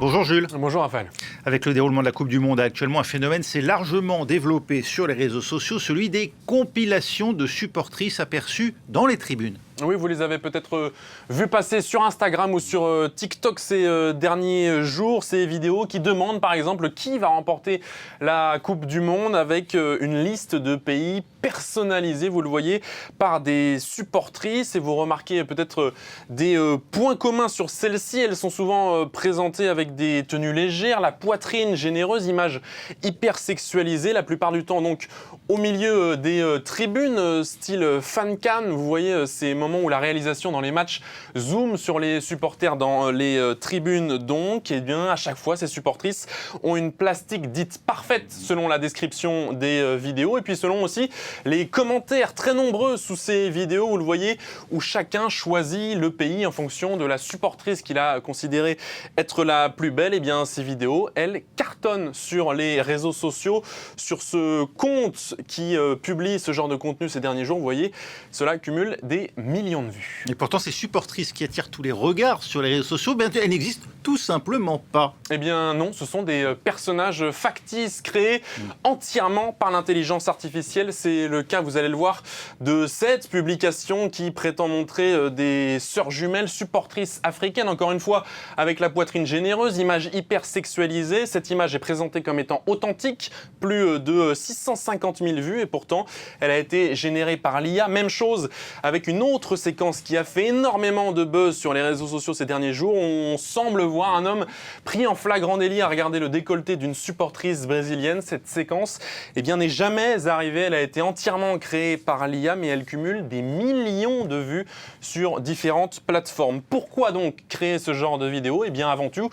Bonjour Jules. Bonjour Raphaël. Avec le déroulement de la Coupe du Monde, actuellement un phénomène s'est largement développé sur les réseaux sociaux, celui des compilations de supportrices aperçues dans les tribunes. Oui, vous les avez peut-être vus passer sur Instagram ou sur TikTok ces derniers jours, ces vidéos qui demandent par exemple qui va remporter la Coupe du Monde avec une liste de pays personnalisée, vous le voyez, par des supportrices. Et vous remarquez peut-être des points communs sur celles-ci. Elles sont souvent présentées avec des tenues légères, la poitrine généreuse, image hyper sexualisée, la plupart du temps donc au milieu des tribunes, style fan cam. Vous voyez ces moments où la réalisation dans les matchs zoom sur les supporters dans les tribunes donc, et bien à chaque fois ces supportrices ont une plastique dite parfaite selon la description des vidéos et puis selon aussi les commentaires très nombreux sous ces vidéos, vous le voyez, où chacun choisit le pays en fonction de la supportrice qu'il a considérée être la plus belle. Et bien ces vidéos, elles cartonnent sur les réseaux sociaux, sur ce compte qui publie ce genre de contenu ces derniers jours, vous voyez, cela cumule des millions de vues. Et pourtant, ces supportrices qui attirent tous les regards sur les réseaux sociaux, elles n'existent tout simplement pas. Eh bien non, ce sont des personnages factices créés entièrement par l'intelligence artificielle. C'est le cas, vous allez le voir, de cette publication qui prétend montrer des sœurs jumelles supportrices africaines, encore une fois avec la poitrine généreuse, image hyper sexualisée. Cette image est présentée comme étant authentique, plus de 650 000 vues et pourtant elle a été générée par l'IA. Même chose avec une autre séquence qui a fait énormément de buzz sur les réseaux sociaux ces derniers jours. On semble voir un homme pris en flagrant délit à regarder le décolleté d'une supportrice brésilienne. Cette séquence n'est jamais arrivée. Elle a été entièrement créée par l'IA, mais elle cumule des millions de vues sur différentes plateformes. Pourquoi donc créer ce genre de vidéo ? Eh bien avant tout,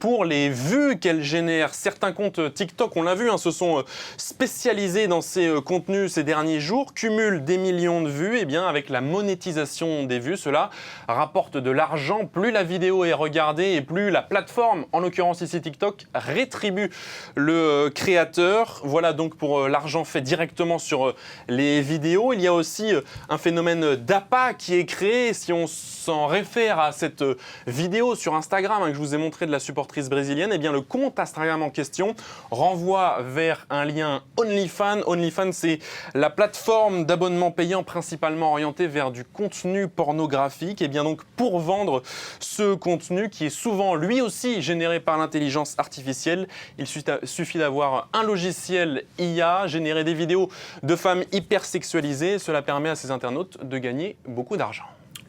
pour les vues qu'elle génère. Certains comptes TikTok, on l'a vu, se sont spécialisés dans ces contenus ces derniers jours, cumulent des millions de vues. Et bien avec la monétisation des vues, cela rapporte de l'argent. Plus la vidéo est regardée et plus la plateforme, en l'occurrence ici TikTok, rétribue le créateur. Voilà donc pour l'argent fait directement sur les vidéos. Il y a aussi un phénomène d'appât qui est créé. Si on s'en réfère à cette vidéo sur Instagram que je vous ai montré de la supportrice brésilienne, eh bien le compte Instagram en question renvoie vers un lien OnlyFans. OnlyFans, c'est la plateforme d'abonnement payant principalement orientée vers du contenu pornographique. Et bien donc pour vendre ce contenu qui est souvent lui aussi généré par l'intelligence artificielle, il suffit d'avoir un logiciel IA, générer des vidéos de femmes hyper sexualisées. Cela permet à ces internautes de gagner beaucoup d'argent.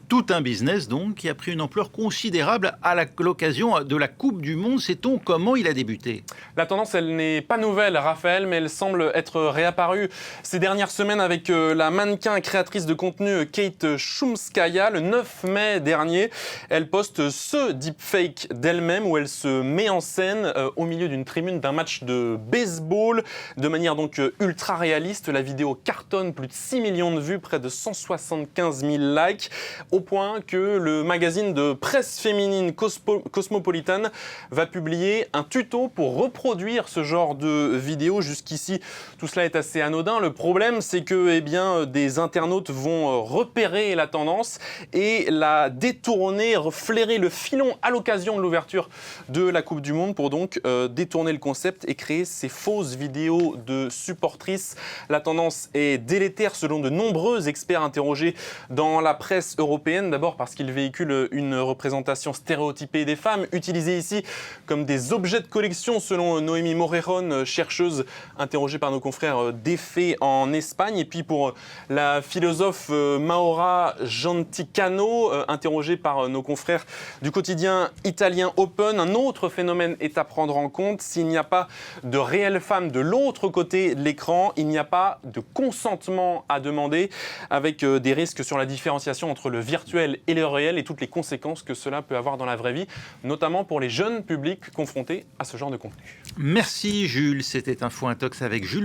Tout un business donc qui a pris une ampleur considérable à l'occasion de la Coupe du Monde. Sait-on comment il a débuté ? La tendance, elle n'est pas nouvelle, Raphaël, mais elle semble être réapparue ces dernières semaines avec la mannequin créatrice de contenu Kate Shumskaya. Le 9 mai dernier, elle poste ce deepfake d'elle-même où elle se met en scène au milieu d'une tribune d'un match de baseball de manière donc ultra réaliste. La vidéo cartonne, plus de 6 millions de vues, près de 175 000 likes. Au point que le magazine de presse féminine Cosmopolitan va publier un tuto pour reproduire ce genre de vidéo. Jusqu'ici, tout cela est assez anodin. Le problème, c'est que des internautes vont repérer la tendance et la détourner, flairer le filon à l'occasion de l'ouverture de la Coupe du Monde pour donc détourner le concept et créer ces fausses vidéos de supportrices. La tendance est délétère selon de nombreux experts interrogés dans la presse européenne. D'abord parce qu'il véhicule une représentation stéréotypée des femmes, utilisée ici comme des objets de collection selon Noémie Morejon, chercheuse interrogée par nos confrères d'Effet en Espagne. Et puis pour la philosophe Maura Genticano, interrogée par nos confrères du quotidien italien Open, un autre phénomène est à prendre en compte. S'il n'y a pas de réelles femmes de l'autre côté de l'écran, il n'y a pas de consentement à demander, avec des risques sur la différenciation entre le virtuel et le réel et toutes les conséquences que cela peut avoir dans la vraie vie, notamment pour les jeunes publics confrontés à ce genre de contenu. Merci Jules, c'était Info Intox avec Jules.